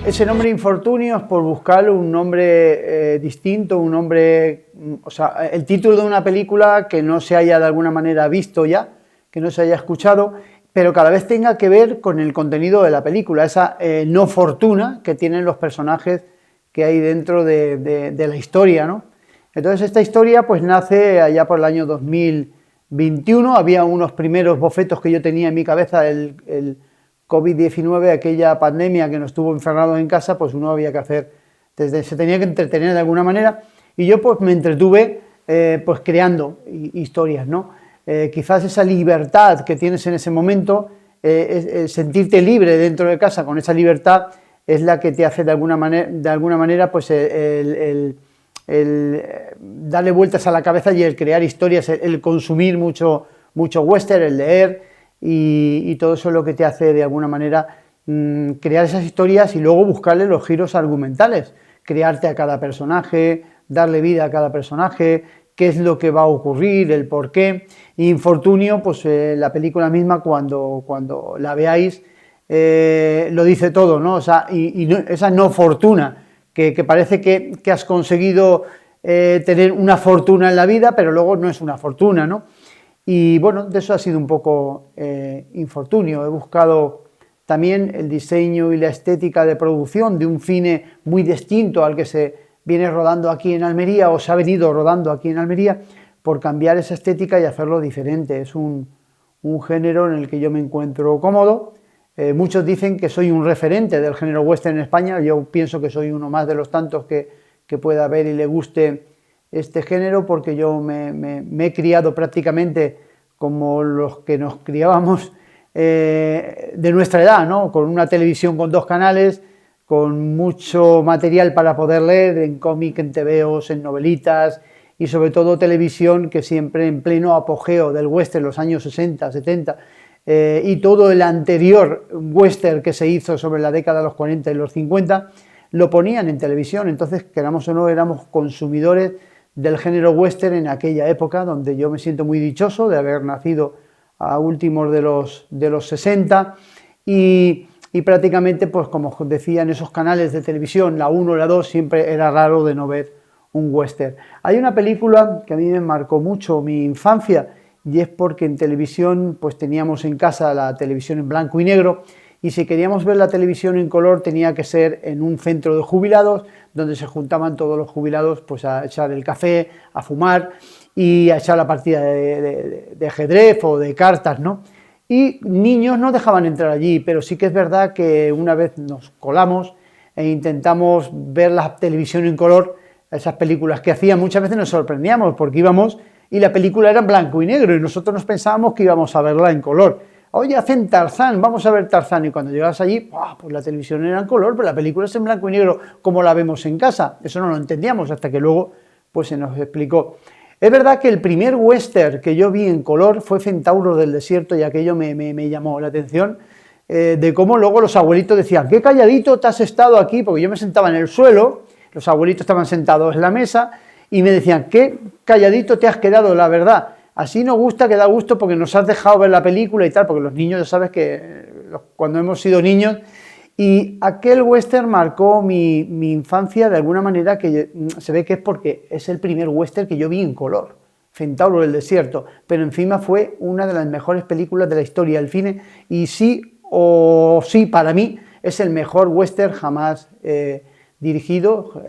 Ese nombre Infortunio es por buscar un nombre distinto, un nombre, o sea, el título de una película que no se haya de alguna manera visto ya, que no se haya escuchado, pero que a la vez tenga que ver con el contenido de la película, esa no fortuna que tienen los personajes que hay dentro de la historia, ¿no? Entonces esta historia pues nace allá por el año 2021, había unos primeros bocetos que yo tenía en mi cabeza, el COVID-19, aquella pandemia que nos tuvo encerrados en casa, pues uno había que hacer, se tenía que entretener de alguna manera, y yo pues me entretuve pues creando historias, ¿no? Quizás esa libertad que tienes en ese momento, sentirte libre dentro de casa con esa libertad, es la que te hace de alguna manera pues el darle vueltas a la cabeza y el crear historias, el consumir mucho western, el leer, y todo eso es lo que te hace de alguna manera crear esas historias y luego buscarle los giros argumentales, crearte a cada personaje, darle vida a cada personaje, qué es lo que va a ocurrir, el por qué. Infortunio, pues la película misma cuando la veáis lo dice todo, ¿no? O sea, esa no fortuna, que parece que has conseguido tener una fortuna en la vida, pero luego no es una fortuna, ¿no? Y bueno, de eso ha sido un poco Infortunio. He buscado también el diseño y la estética de producción de un cine muy distinto al que se viene rodando aquí en Almería o se ha venido rodando aquí en Almería, por cambiar esa estética y hacerlo diferente. Es un género en el que yo me encuentro cómodo. Muchos dicen que soy un referente del género western en España. Yo pienso que soy uno más de los tantos que pueda ver y le guste este género, porque yo me he criado prácticamente como los que nos criábamos de nuestra edad, ¿no? Con una televisión con 2 canales, con mucho material para poder leer en cómic, en tebeos, en novelitas, y sobre todo televisión, que siempre en pleno apogeo del western, los años 60, 70, y todo el anterior western que se hizo sobre la década de los 40 y los 50, lo ponían en televisión. Entonces, queramos o no, éramos consumidores del género western en aquella época, donde yo me siento muy dichoso de haber nacido a últimos de los 60, y prácticamente, pues como decía, en esos canales de televisión, la 1 o la 2, siempre era raro de no ver un western. Hay una película que a mí me marcó mucho mi infancia, y es porque en televisión pues teníamos en casa la televisión en blanco y negro, y si queríamos ver la televisión en color tenía que ser en un centro de jubilados, donde se juntaban todos los jubilados pues a echar el café, a fumar y a echar la partida de ajedrez o de cartas, ¿no? Y niños no dejaban entrar allí, pero sí que es verdad que una vez nos colamos e intentamos ver la televisión en color, esas películas que hacían, muchas veces nos sorprendíamos porque íbamos y la película era en blanco y negro y nosotros nos pensábamos que íbamos a verla en color. Oye, hacen Tarzán, vamos a ver Tarzán, y cuando llegas allí, pues la televisión era en color, pero la película es en blanco y negro como la vemos en casa. Eso no lo entendíamos hasta que luego pues se nos explicó. Es verdad que el primer western que yo vi en color fue Centauro del Desierto, y aquello me llamó la atención, de cómo luego los abuelitos decían, qué calladito te has estado aquí, porque yo me sentaba en el suelo, los abuelitos estaban sentados en la mesa, y me decían, qué calladito te has quedado, la verdad, así nos gusta, que da gusto porque nos has dejado ver la película y tal, porque los niños, ya sabes que cuando hemos sido niños, y aquel western marcó mi infancia de alguna manera, que se ve que es porque es el primer western que yo vi en color, Centauro del Desierto, pero encima fue una de las mejores películas de la historia del cine, y sí, para mí es el mejor western jamás dirigido,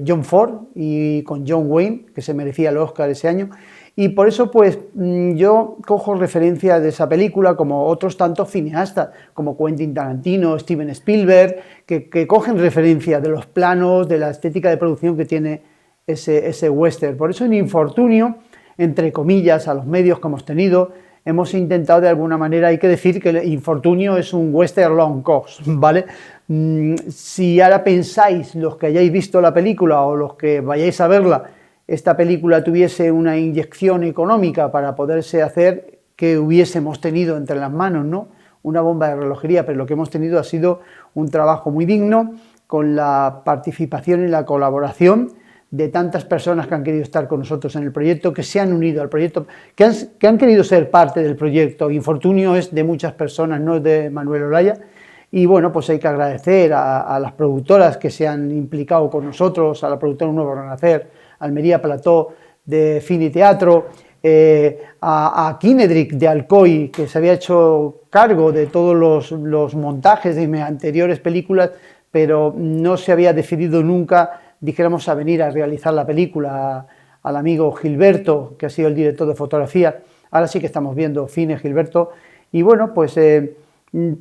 John Ford, y con John Wayne, que se merecía el Oscar ese año. Y por eso pues yo cojo referencia de esa película, como otros tantos cineastas, como Quentin Tarantino, Steven Spielberg, que cogen referencia de los planos, de la estética de producción que tiene ese western. Por eso en Infortunio, entre comillas, a los medios que hemos tenido, hemos intentado de alguna manera, hay que decir que Infortunio es un western long cost, ¿vale? Si ahora pensáis, los que hayáis visto la película o los que vayáis a verla, esta película tuviese una inyección económica para poderse hacer, que hubiésemos tenido entre las manos, ¿no? Una bomba de relojería, pero lo que hemos tenido ha sido un trabajo muy digno, con la participación y la colaboración de tantas personas que han querido estar con nosotros en el proyecto, que se han unido al proyecto, que han querido ser parte del proyecto. Infortunio es de muchas personas, no es de Manuel Olaya, Y bueno, pues hay que agradecer a las productoras que se han implicado con nosotros, a la productora Un Nuevo Renacer, Almería Plató de Cine y Teatro, a Kinedrick de Alcoy, que se había hecho cargo de todos los montajes de mis anteriores películas, pero no se había decidido nunca, dijéramos, a venir a realizar la película, al amigo Gilberto, que ha sido el director de fotografía. Ahora sí que estamos viendo cine, Gilberto, y bueno, pues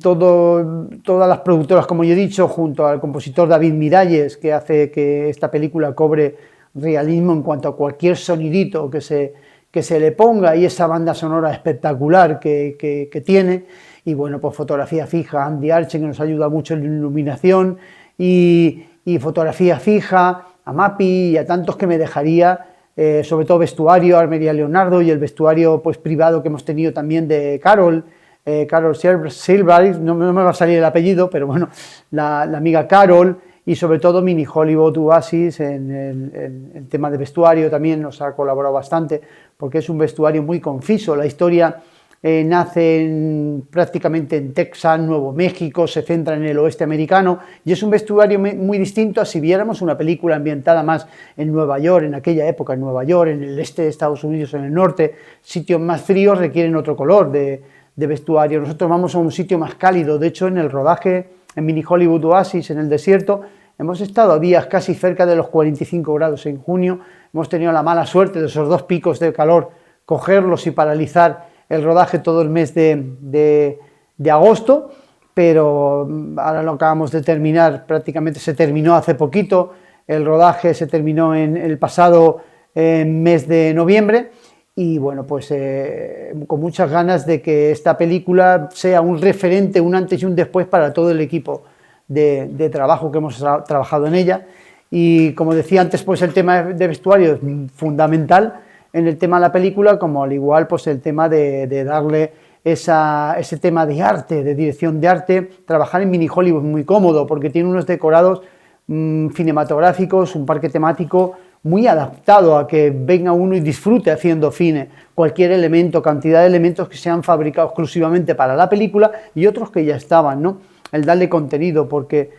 todas las productoras, como yo he dicho, junto al compositor David Miralles, que hace que esta película cobre realismo en cuanto a cualquier sonidito que se le ponga, y esa banda sonora espectacular que tiene. Y bueno, pues fotografía fija, Andy Arche, que nos ayuda mucho en la iluminación, y fotografía fija, a Mapi y a tantos que me dejaría, sobre todo vestuario, Armería Leonardo, y el vestuario pues privado que hemos tenido también de Carol Silver, no me va a salir el apellido, pero bueno, la amiga Carol, y sobre todo Mini Hollywood Oasis en el tema de vestuario también nos ha colaborado bastante, porque es un vestuario muy conciso. La historia nace prácticamente en Texas, Nuevo México, se centra en el oeste americano, y es un vestuario muy distinto a si viéramos una película ambientada más en Nueva York, en aquella época en Nueva York, en el este de Estados Unidos, en el norte. Sitios más fríos requieren otro color de vestuario. Nosotros vamos a un sitio más cálido. De hecho, en el rodaje en Mini Hollywood Oasis, en el desierto, hemos estado a días casi cerca de los 45 grados en junio. Hemos tenido la mala suerte de esos 2 picos de calor, cogerlos y paralizar el rodaje todo el mes de agosto, pero ahora lo acabamos de terminar, prácticamente se terminó hace poquito. El rodaje se terminó en el pasado mes de noviembre, y bueno, pues con muchas ganas de que esta película sea un referente, un antes y un después para todo el equipo de trabajo que hemos trabajado en ella. Y como decía antes, pues el tema de vestuario es fundamental en el tema de la película, como al igual pues el tema de darle ese tema de arte, de dirección de arte. Trabajar en Mini Hollywood es muy cómodo porque tiene unos decorados cinematográficos, un parque temático muy adaptado a que venga uno y disfrute haciendo cine. Cualquier elemento, cantidad de elementos que se han fabricado exclusivamente para la película y otros que ya estaban, ¿no? El darle contenido, porque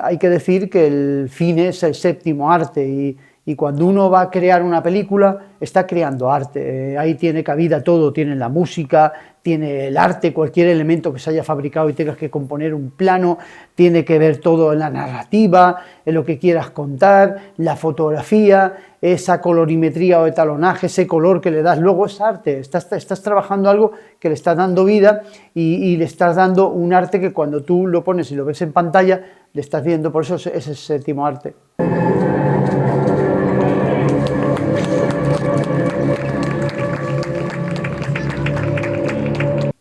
hay que decir que el cine es el séptimo arte, y cuando uno va a crear una película está creando arte. Ahí tiene cabida todo, tiene la música, tiene el arte, cualquier elemento que se haya fabricado y tengas que componer un plano, tiene que ver todo en la narrativa, en lo que quieras contar, la fotografía, esa colorimetría o etalonaje, ese color que le das, luego es arte. Estás trabajando algo que le estás dando vida, y le estás dando un arte que cuando tú lo pones y lo ves en pantalla, le estás viendo. Por eso es el séptimo arte.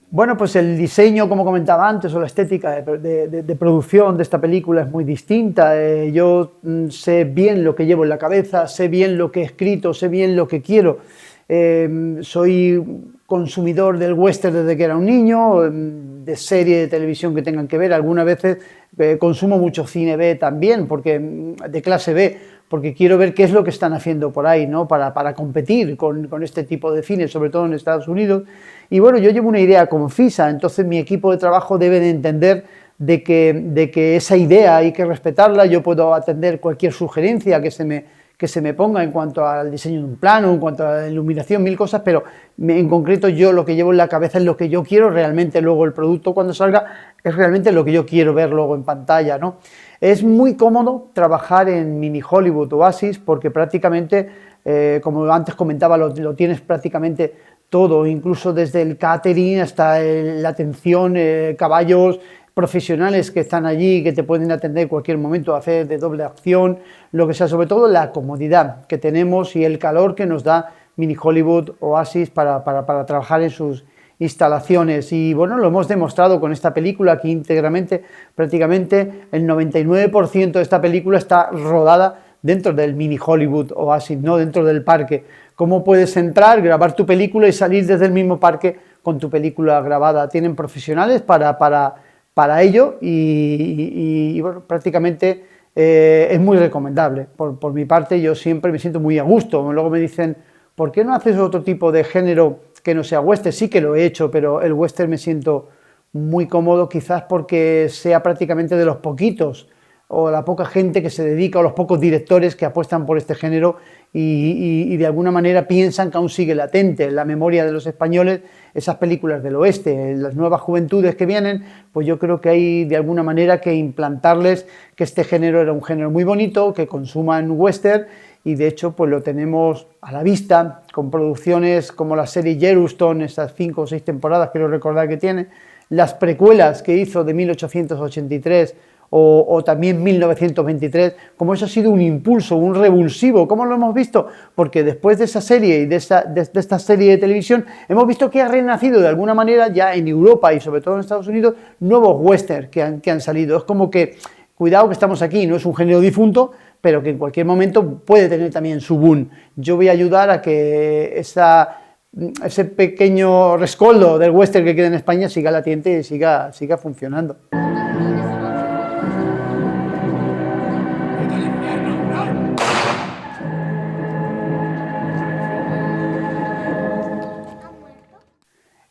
Bueno, pues el diseño, como comentaba antes, o la estética de producción de esta película es muy distinta. Yo sé bien lo que llevo en la cabeza, sé bien lo que he escrito, sé bien lo que quiero. Soy consumidor del western desde que era un niño, de serie de televisión que tengan que ver. Algunas veces consumo mucho cine B también, de clase B, porque quiero ver qué es lo que están haciendo por ahí, ¿no? Para competir con este tipo de cine, sobre todo en Estados Unidos. Y bueno, yo llevo una idea concisa, entonces mi equipo de trabajo debe de entender de que esa idea hay que respetarla. Yo puedo atender cualquier sugerencia que se me ponga en cuanto al diseño de un plano, en cuanto a la iluminación, 1000 cosas, pero en concreto yo lo que llevo en la cabeza es lo que yo quiero realmente. Luego el producto cuando salga es realmente lo que yo quiero ver luego en pantalla, ¿no? Es muy cómodo trabajar en Mini Hollywood Oasis porque prácticamente, como antes comentaba, lo tienes prácticamente todo, incluso desde el catering hasta la atención, caballos profesionales que están allí, que te pueden atender en cualquier momento, hacer de doble acción, lo que sea. Sobre todo la comodidad que tenemos y el calor que nos da Mini Hollywood Oasis para trabajar en sus instalaciones. Y bueno, lo hemos demostrado con esta película, que íntegramente, prácticamente el 99% de esta película está rodada dentro del Mini Hollywood Oasis, no dentro del parque. ¿Cómo puedes entrar, grabar tu película y salir desde el mismo parque con tu película grabada? Tienen profesionales para ello, y bueno, prácticamente es muy recomendable. Por mi parte, yo siempre me siento muy a gusto. Luego me dicen, ¿por qué no haces otro tipo de género que no sea western? Sí que lo he hecho, pero el western me siento muy cómodo, quizás porque sea prácticamente de los poquitos o la poca gente que se dedica, o los pocos directores que apuestan por este género y de alguna manera piensan que aún sigue latente en la memoria de los españoles esas películas del oeste. En las nuevas juventudes que vienen, pues yo creo que hay de alguna manera que implantarles que este género era un género muy bonito, que consuman western, y de hecho pues lo tenemos a la vista con producciones como la serie Yellowstone, esas 5 o 6 temporadas quiero recordar que tiene, las precuelas que hizo de 1883 o también 1923, como eso ha sido un impulso, un revulsivo. ¿Cómo lo hemos visto? Porque después de esa serie y de esta serie de televisión hemos visto que ha renacido de alguna manera ya en Europa y sobre todo en Estados Unidos nuevos westerns que han salido. Es como que, cuidado que estamos aquí, no es un género difunto, pero que en cualquier momento puede tener también su boom. Yo voy a ayudar a que ese pequeño rescoldo del western que queda en España siga latente y siga funcionando.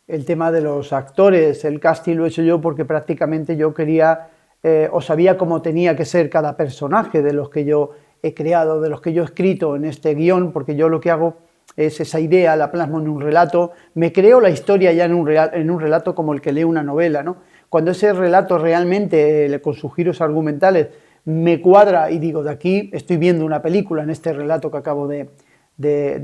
El tema de los actores, el casting lo he hecho yo porque prácticamente yo quería o sabía cómo tenía que ser cada personaje de los que yo he creado, de los que yo he escrito en este guión, porque yo lo que hago es esa idea, la plasmo en un relato, me creo la historia ya en un relato como el que lee una novela, ¿no? Cuando ese relato realmente, con sus giros argumentales, me cuadra y digo, de aquí estoy viendo una película en este relato que acabo de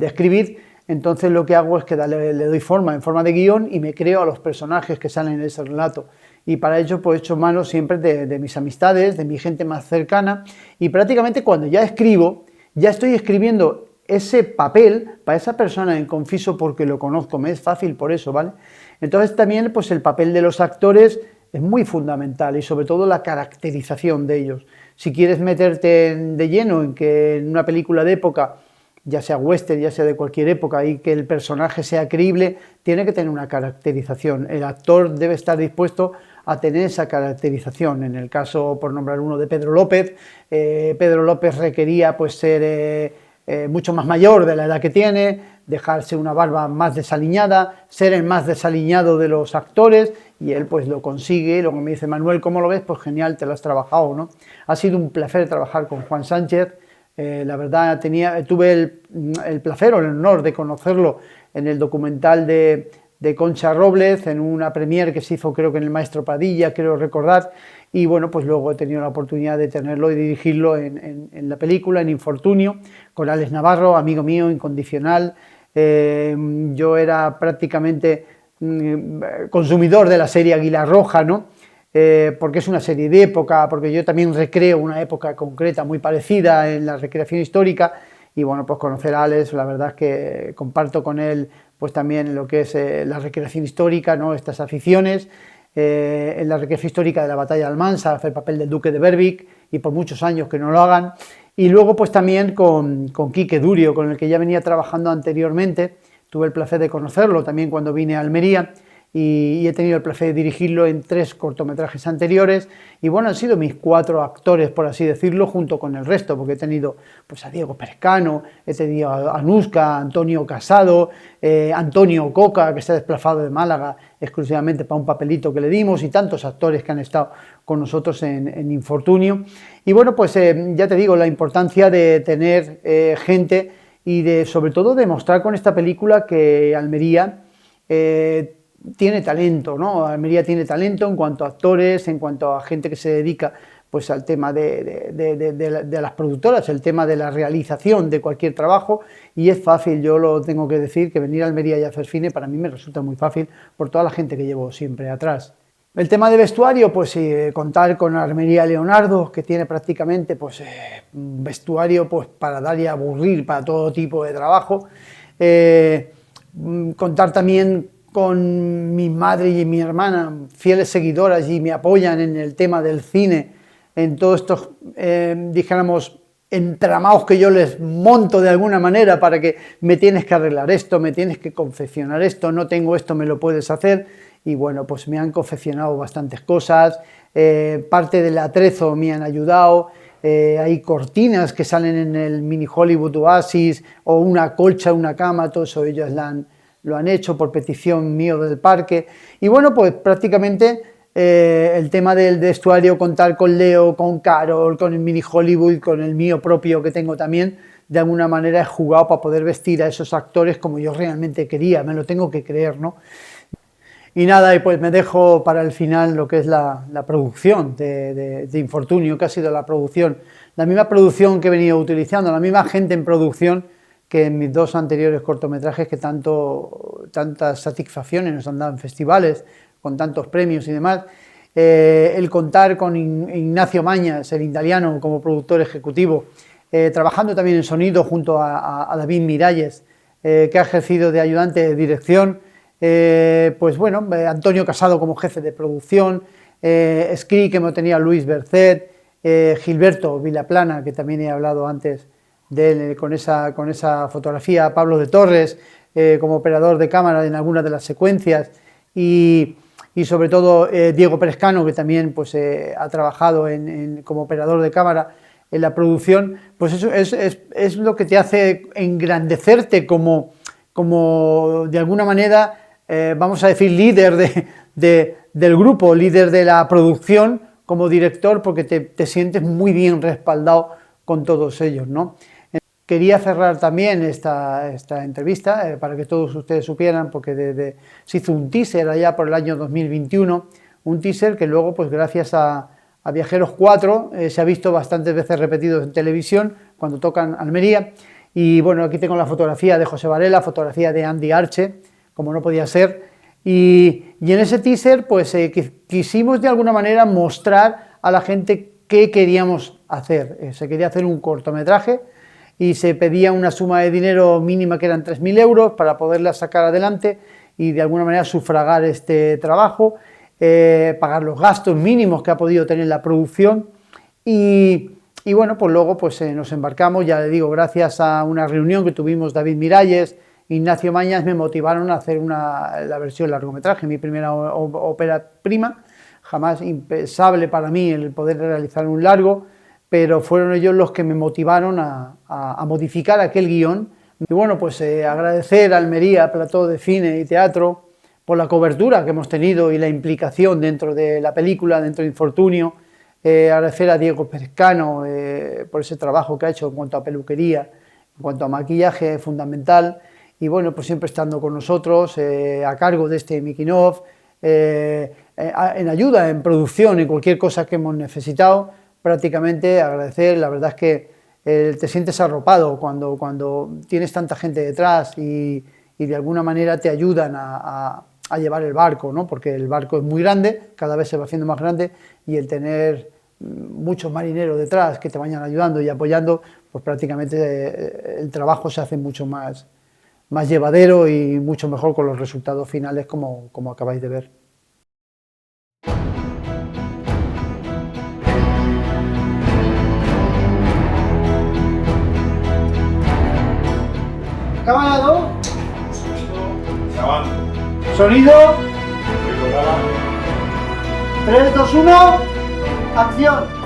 escribir, entonces lo que hago es que le doy forma en forma de guión y me creo a los personajes que salen en ese relato. Y para ello pues he hecho mano siempre de mis amistades, de mi gente más cercana, y prácticamente cuando ya escribo, ya estoy escribiendo ese papel para esa persona en Confiso porque lo conozco, me es fácil por eso, ¿vale? Entonces también pues el papel de los actores es muy fundamental y sobre todo la caracterización de ellos. Si quieres meterte de lleno en una película de época, ya sea western, ya sea de cualquier época, y que el personaje sea creíble, tiene que tener una caracterización. El actor debe estar dispuesto a tener esa caracterización. En el caso, por nombrar uno, de Pedro López, Pedro López requería pues ser mucho más mayor de la edad que tiene, dejarse una barba más desaliñada, ser el más desaliñado de los actores, y él pues lo consigue. Luego me dice, Manuel, ¿cómo lo ves? Pues genial, te lo has trabajado, ¿no? Ha sido un placer trabajar con Juan Sánchez. La verdad, tuve el placer o el honor de conocerlo en el documental de Concha Robles, en una premiere que se hizo creo que en el Maestro Padilla, creo recordar, y bueno, pues luego he tenido la oportunidad de tenerlo y dirigirlo en la película, en Infortunio, con Alex Navarro, amigo mío, incondicional. Yo era prácticamente consumidor de la serie Águila Roja, ¿no? Porque es una serie de época, porque yo también recreo una época concreta muy parecida en la recreación histórica, y bueno, pues conocer a Alex, la verdad es que comparto con él pues también lo que es la recreación histórica, ¿no? Estas aficiones, en la recreación histórica de la batalla de Almansa, hacer el papel del duque de Berwick, y por muchos años que no lo hagan, y luego pues también con Quique Durio, con el que ya venía trabajando anteriormente, tuve el placer de conocerlo también cuando vine a Almería, y he tenido el placer de dirigirlo en 3 cortometrajes anteriores, y bueno, han sido mis 4 actores, por así decirlo, junto con el resto, porque he tenido pues a Diego Perezcano, he tenido a Anuska, Antonio Casado, Antonio Coca, que se ha desplazado de Málaga exclusivamente para un papelito que le dimos, y tantos actores que han estado con nosotros en Infortunio. Y bueno, pues ya te digo, la importancia de tener gente y de, sobre todo, demostrar con esta película que Almería tiene talento, ¿no? Almería tiene talento en cuanto a actores, en cuanto a gente que se dedica pues al tema de las productoras, el tema de la realización de cualquier trabajo, y es fácil, yo lo tengo que decir, que venir a Almería y hacer cine para mí me resulta muy fácil por toda la gente que llevo siempre atrás. El tema de vestuario, pues contar con Armería Leonardo, que tiene prácticamente pues un vestuario pues para dar y aburrir para todo tipo de trabajo. Contar también con mi madre y mi hermana, fieles seguidoras, y me apoyan en el tema del cine, en todos estos, dijéramos, entramados que yo les monto de alguna manera para que me tienes que arreglar esto, me tienes que confeccionar esto, no tengo esto, me lo puedes hacer. Y bueno, pues me han confeccionado bastantes cosas, parte del atrezo me han ayudado, hay cortinas que salen en el mini Hollywood Oasis, o una colcha, una cama, todo eso ellos la lo han hecho por petición mío del parque. Y bueno, pues prácticamente el tema del vestuario, contar con Leo, con Carol, con el Mini Hollywood, con el mío propio que tengo también, de alguna manera he jugado para poder vestir a esos actores como yo realmente quería, me lo tengo que creer, ¿no? Y nada, y pues me dejo para el final lo que es la producción de Infortunio, que ha sido la producción, la misma producción que he venido utilizando, la misma gente en producción que en mis 2 anteriores cortometrajes que tantas satisfacciones nos han dado en festivales, con tantos premios y demás. El contar con Ignacio Mañas, el italiano, como productor ejecutivo, trabajando también en sonido junto a David Miralles, que ha ejercido de ayudante de dirección, pues bueno, Antonio Casado como jefe de producción, Scree, que me tenía Luis Bercet, Gilberto Vilaplana, que también he hablado antes de él, con esa fotografía, Pablo de Torres, como operador de cámara en algunas de las secuencias, y sobre todo Diego Perescano, que también pues, ha trabajado como operador de cámara en la producción. Pues eso es lo que te hace engrandecerte como de alguna manera, vamos a decir, líder del grupo, líder de la producción como director, porque te sientes muy bien respaldado con todos ellos, ¿no? Quería cerrar también esta entrevista para que todos ustedes supieran, porque se hizo un teaser allá por el año 2021, un teaser que luego, pues gracias a Viajeros 4, se ha visto bastantes veces repetido en televisión cuando tocan Almería. Y bueno, aquí tengo la fotografía de José Varela, fotografía de Andy Arche, como no podía ser. Y en ese teaser, pues quisimos de alguna manera mostrar a la gente qué queríamos hacer. Se quería hacer un cortometraje y se pedía una suma de dinero mínima que eran 3.000 euros para poderla sacar adelante y de alguna manera sufragar este trabajo, pagar los gastos mínimos que ha podido tener la producción y bueno, pues luego pues, nos embarcamos, ya le digo, gracias a una reunión que tuvimos David Miralles, Ignacio Mañas, me motivaron a hacer la versión largometraje, mi primera ópera prima, jamás impensable para mí el poder realizar un largo, pero fueron ellos los que me motivaron a modificar aquel guión. Y bueno, pues agradecer a Almería, Plató de Cine y Teatro, por la cobertura que hemos tenido y la implicación dentro de la película, dentro de Infortunio. Agradecer a Diego Perescano por ese trabajo que ha hecho en cuanto a peluquería, en cuanto a maquillaje, fundamental. Y bueno, pues siempre estando con nosotros, a cargo de este making of, en ayuda, en producción, en cualquier cosa que hemos necesitado. Prácticamente agradecer, la verdad es que te sientes arropado cuando tienes tanta gente detrás y de alguna manera te ayudan a llevar el barco, ¿no? Porque el barco es muy grande, cada vez se va haciendo más grande y el tener muchos marineros detrás que te vayan ayudando y apoyando, pues prácticamente el trabajo se hace mucho más llevadero y mucho mejor con los resultados finales como acabáis de ver. Cámara 2. Sonido. 3, 2, 1. Acción.